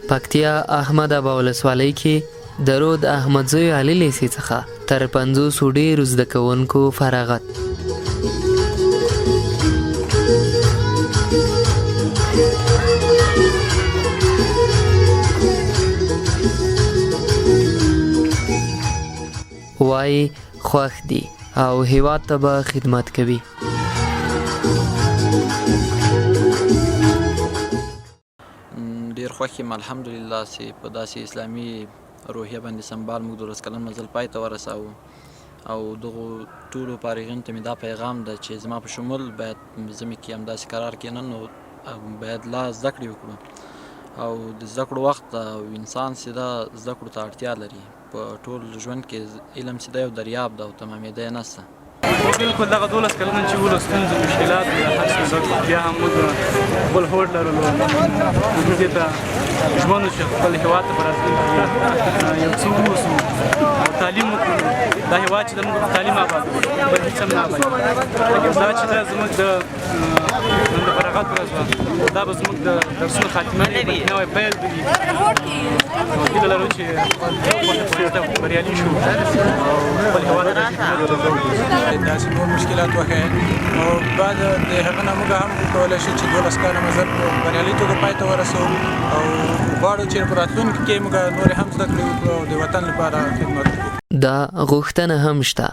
پکتیا احمد ابا ولسوالۍ کې د رود احمدزوی علي لیسې څخه تر 50 ډېرو زده کوونکو فراغت. وای خوښ دي او هیواد ته به خدمت کوي. ډیر خوښ یم الحمدلله چې په داسې اسلامي روحیه باندې سمبال موږ 12 کلن مزل پای ته ورساوو او دغو ټولو فارغینو ته مې دا پیغام ده چې زما په شمول باید زمې کې همداسې قرار کېنن نو باید لا زده کړې وکړو او د زده کړو وخت او انسان چې دا زده کړو ته اړتیا لري. په ټول ژوند کې علم چې دا یو دریاب ده او تمامېدی یې نشته. بالکل دغه 12 کلونه چې ولو ستونزې مشکلات بیا هم موږ خپل هوډ لرلو موږ دې ته ژمن وو چې خپل هېواد ته به راتلونکي یو څه واوسو او تعلیم وکړو. دا هېواد چې زموږ په تعلیم اباد دی بل هېڅ هم نه ابادېږي. لیکن دا چې دا زموږ د فراغت ورځ وه دا به زموږ د درسونو خاتمه وي نوی پیل به وي او هیله لرو چې بریالي شو او خپل هېواد ته داسې نور مشکلات وښیي او بعد د هغه نه موږ هم کولی شو چې 12 کاله مزل په بریالي توګه پای ته ورسوو او غواړو چې په راتلونکي کې موږ نورې هم زده کړې وکړو او د وطن لپاره خدمت وکړو. دا غوښتنه هم شته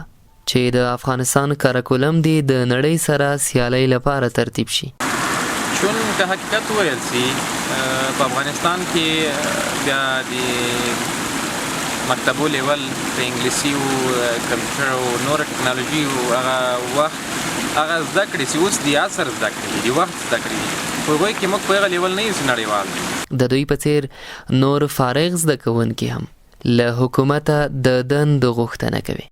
چې د افغانستان کریکولم دی د نړۍ سره سیالۍ لپاره ترتیب شي. چون که حقیقت وویل سي په افغانستان کې بیا د مکتبو لیول د انګلیسي او کمپیوټر او نور ټکنالوژي او هغه وخت هغه زده کړې چې اوس د عصر زده کړې دي وخت زده کړې دي په هغوی کې موږ په هغه لیول نه یو نړیوال. د دوی په څیر نور فارغ زده کوونکي هم له حکومته د دندو غوښتنه کوي.